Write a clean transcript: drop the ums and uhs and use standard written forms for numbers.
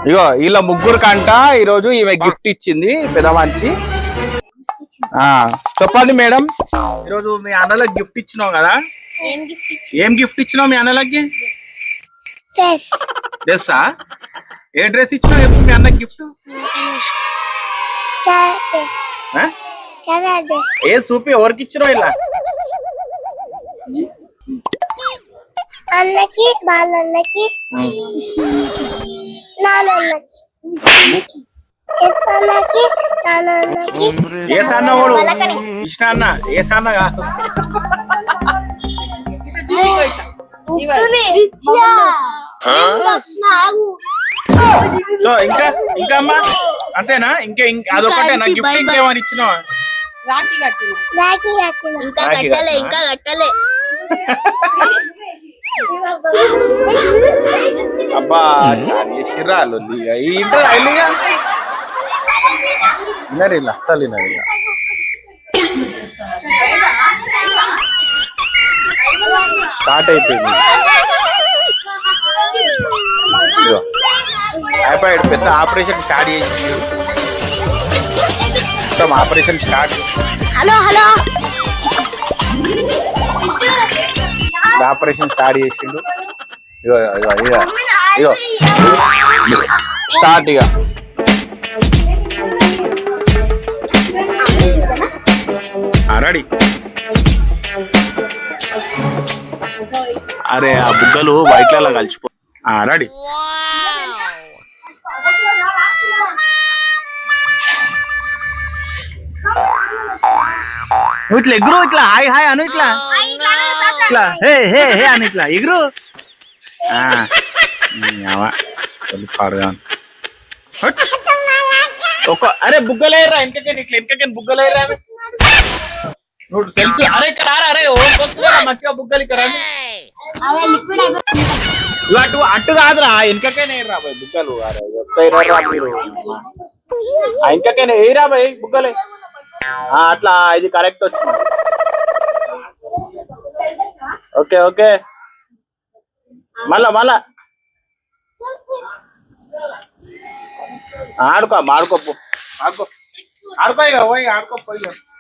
ఇగో వీళ్ళ ముగ్గురు కంట ఈరోజు ఈమె గిఫ్ట్ ఇచ్చింది పెద్ద మనిషి. చెప్పండి మేడం, ఈరోజు మీ అన్నలకు గిఫ్ట్ ఇచ్చినావు కదా, ఏం గిఫ్ట్ ఇచ్చినావు మీ అన్నలకి? డ్రెస్సా? ఏ డ్రెస్ ఇచ్చినావు ఎప్పుడు మీ అన్నకి గిఫ్ట్? ఏ చూపి, ఎవరికి ఇచ్చినావు? ఇలా అన్నకి, బాలన్నకి, నాన్నకి, ఏ సన్న వాడు ఇష్ట అన్న, ఏ సన్న కాదు. సో ఇంకా ఇంకా అమ్మా అంతేనా? ఇంకా అదొకటేనా గిఫ్ట్? ఇంకేమని ఇచ్చినావా? ఇంకా కట్టలే. అబ్బా స్టార్ట్ చేసిర్రా లొల్లిగా. ఇంటర్ అల్లిగా వినరిల్లా, అసలు వినరిల్లా. స్టార్ట్ అయిపోయింది. అయిపోయాడు, పెద్ద ఆపరేషన్ స్టార్ట్ చేసి మొత్తం operation start. Hello operation start చేసిండు. ఇగో ఇగో ఇగో ఇగో స్టార్ట్. ఇక రెడీ. అరే ఆ బుగ్గలు వైట్లలో కలిసిపో. రెడీ. నువ్వు ఇట్లా ఎగురు, ఇట్లా హాయ్ హాయ్ అను, ఇట్లా ఇట్లా హే హే హే అని ఇట్లా ఎగురు. అరే బుగ్గలేరా వెనకని, ఇట్లా వెనకని బుగ్గలేరా. నువ్వు తెలుసు. అరే ఇక్కడ అరే మంచిగా బుగ్గలు ఇక్కడ అటు అటు కాదురా, వెనకకైనా వేయరా బాయ్ బుగ్గలు. అరే చెప్తాయిరా మీరు, ఇంకకైనా వేయరా బాయ్ బుగ్గలే. అట్లా ఇది కరెక్ట్ వచ్చింది. ఓకే ఓకే, మళ్ళా ఆడుకో ఆడుకో ఆడుకో ఆడుకో ఇక పోయి ఆడుకోపోయి.